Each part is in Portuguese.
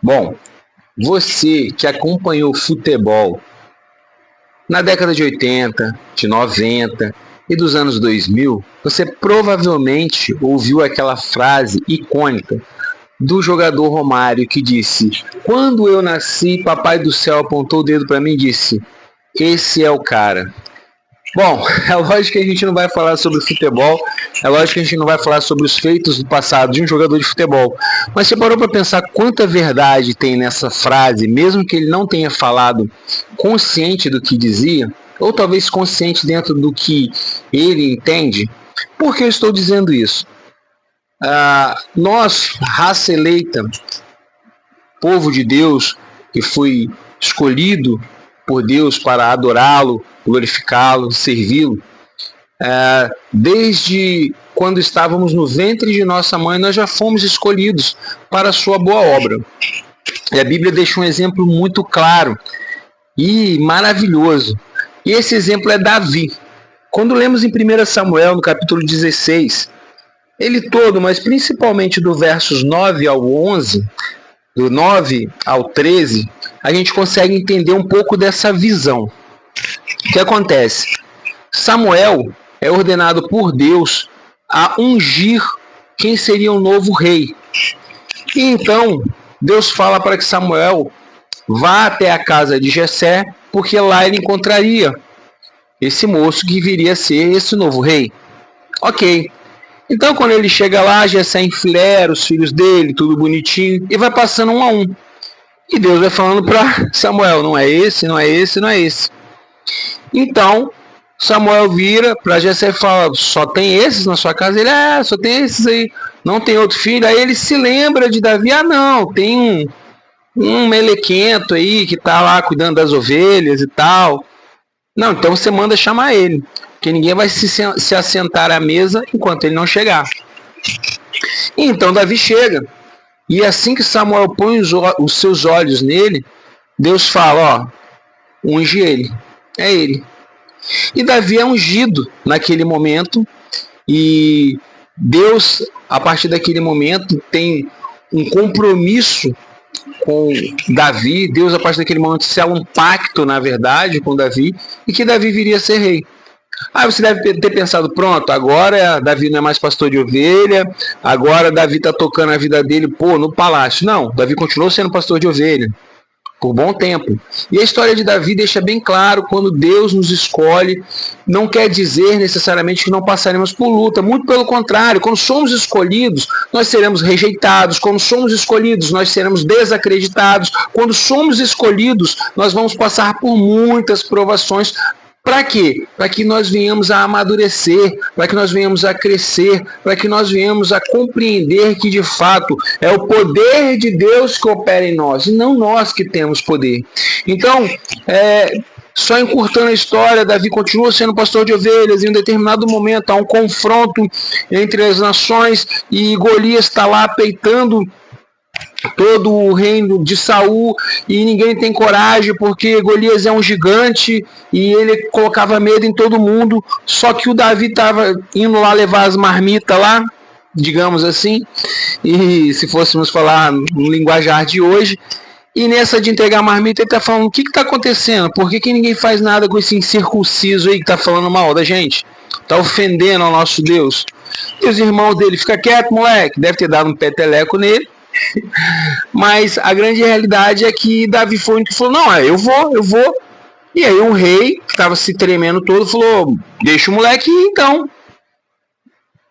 Bom, você que acompanhou futebol na década de 80, de 90 e dos anos 2000, você provavelmente ouviu aquela frase icônica do jogador Romário que disse: quando eu nasci, papai do céu apontou o dedo para mim e disse: esse é o cara. Bom, é lógico que a gente não vai falar sobre futebol, é lógico que a gente não vai falar sobre os feitos do passado de um jogador de futebol, mas você parou para pensar quanta verdade tem nessa frase, mesmo que ele não tenha falado consciente do que dizia, ou talvez consciente dentro do que ele entende? Por que eu estou dizendo isso? Nós, raça eleita, povo de Deus, que foi escolhido por Deus para adorá-lo, glorificá-lo, servi-lo, desde quando estávamos no ventre de nossa mãe, nós já fomos escolhidos para a sua boa obra. E a Bíblia deixa um exemplo muito claro e maravilhoso. E esse exemplo é Davi. Quando lemos em 1 Samuel, no capítulo 16, ele todo, mas principalmente do versos 9 ao 11, do 9 ao 13, a gente consegue entender um pouco dessa visão. O que acontece? Samuel é ordenado por Deus a ungir quem seria o novo rei. E então, Deus fala para que Samuel vá até a casa de Jessé, porque lá ele encontraria esse moço que viria a ser esse novo rei. Ok. Então, quando ele chega lá, Jessé enfilera os filhos dele, tudo bonitinho, e vai passando um a um. E Deus vai falando para Samuel: não é esse, não é esse, não é esse. Então, Samuel vira para Jessé e fala: só tem esses na sua casa? Ele: só tem esses aí, não tem outro filho? Aí ele se lembra de Davi: não, tem um melequento aí que está lá cuidando das ovelhas e tal. Não, então você manda chamar ele, porque ninguém vai se assentar à mesa enquanto ele não chegar. Então Davi chega, e assim que Samuel põe os seus olhos nele, Deus fala: unge ele, é ele. E Davi é ungido naquele momento, e Deus, a partir daquele momento, tem um compromisso com Davi. Deus, a partir daquele momento, sela um pacto, na verdade, com Davi, e que Davi viria a ser rei. Você deve ter pensado: pronto, agora Davi não é mais pastor de ovelha, agora Davi está tocando a vida dele no palácio. Não, Davi continuou sendo pastor de ovelha por bom tempo. E a história de Davi deixa bem claro: quando Deus nos escolhe, não quer dizer necessariamente que não passaremos por luta. Muito pelo contrário, quando somos escolhidos, nós seremos rejeitados. Quando somos escolhidos, nós seremos desacreditados. Quando somos escolhidos, nós vamos passar por muitas provações. Para quê? Para que nós venhamos a amadurecer, para que nós venhamos a crescer, para que nós venhamos a compreender que de fato é o poder de Deus que opera em nós, e não nós que temos poder. Então, só encurtando a história, Davi continua sendo pastor de ovelhas, e em um determinado momento há um confronto entre as nações, e Golias está lá peitando todo o reino de Saul, e ninguém tem coragem, porque Golias é um gigante e ele colocava medo em todo mundo. Só que o Davi estava indo lá levar as marmitas lá, digamos assim, e se fôssemos falar no linguajar de hoje, e nessa de entregar a marmita ele está falando: o que está acontecendo? Por que ninguém faz nada com esse incircunciso aí que está falando mal da gente? Está ofendendo ao nosso Deus. E os irmãos dele: fica quieto, moleque. Deve ter dado um peteleco nele. Mas a grande realidade é que Davi foi e falou: não, eu vou. E aí o rei, que estava se tremendo todo, falou: deixa o moleque ir então.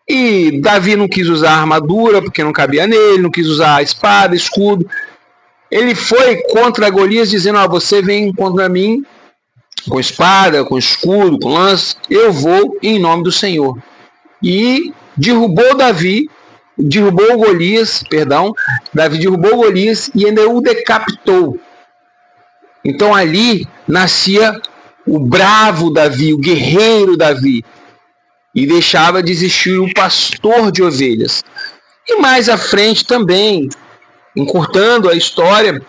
E Davi não quis usar armadura, porque não cabia nele, não quis usar espada, escudo. Ele foi contra Golias, dizendo: você vem contra mim com espada, com escudo, com lança, eu vou em nome do Senhor. E derrubou Golias, Davi derrubou Golias e ainda o decapitou. Então ali nascia o bravo Davi, o guerreiro Davi, e deixava de existir o pastor de ovelhas. E mais à frente também, encurtando a história,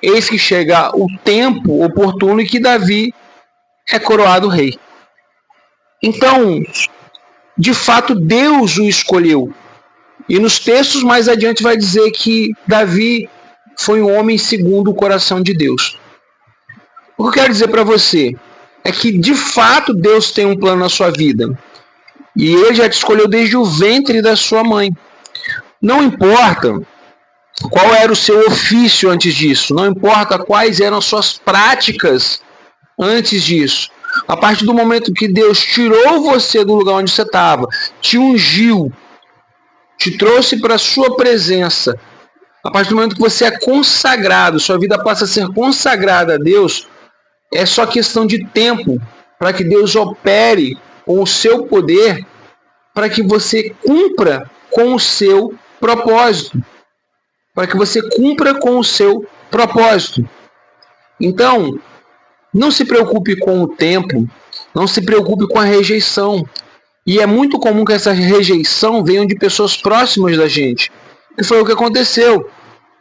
eis que chega o tempo oportuno em que Davi é coroado rei. Então, de fato, Deus o escolheu. E nos textos mais adiante vai dizer que Davi foi um homem segundo o coração de Deus. O que eu quero dizer para você é que, de fato, Deus tem um plano na sua vida. E Ele já te escolheu desde o ventre da sua mãe. Não importa qual era o seu ofício antes disso. Não importa quais eram as suas práticas antes disso. A partir do momento que Deus tirou você do lugar onde você estava, te ungiu, te trouxe para a sua presença, a partir do momento que você é consagrado, sua vida passa a ser consagrada a Deus, é só questão de tempo para que Deus opere com o seu poder, para que você cumpra com o seu propósito. Para que você cumpra com o seu propósito. Então, não se preocupe com o tempo, não se preocupe com a rejeição. E é muito comum que essa rejeição venha de pessoas próximas da gente. E foi o que aconteceu.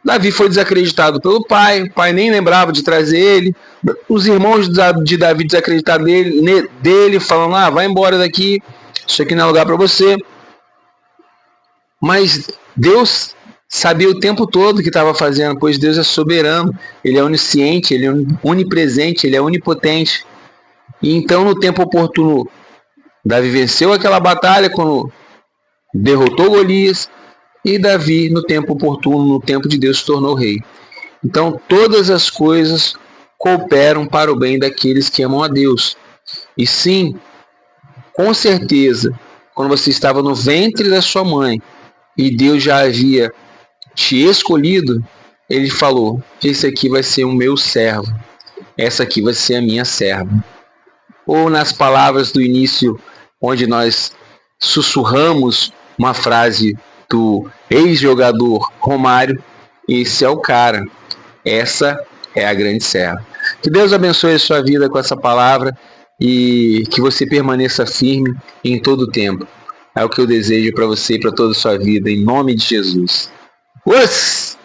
Davi foi desacreditado pelo pai, o pai nem lembrava de trazer ele. Os irmãos de Davi desacreditaram dele, falando, vai embora daqui, isso aqui não é lugar para você. Mas Deus sabia o tempo todo o que estava fazendo, pois Deus é soberano, Ele é onisciente, Ele é onipresente, Ele é onipotente. E então, no tempo oportuno, Davi venceu aquela batalha quando derrotou Golias, e Davi, no tempo oportuno, no tempo de Deus, se tornou rei. Então, todas as coisas cooperam para o bem daqueles que amam a Deus. E sim, com certeza, quando você estava no ventre da sua mãe, e Deus já havia te escolhido, Ele falou, esse aqui vai ser o meu servo, essa aqui vai ser a minha serva. Ou nas palavras do início, onde nós sussurramos uma frase do ex-jogador Romário, esse é o cara, essa é a grande serva. Que Deus abençoe a sua vida com essa palavra e que você permaneça firme em todo o tempo. É o que eu desejo para você e para toda a sua vida, em nome de Jesus. Ups!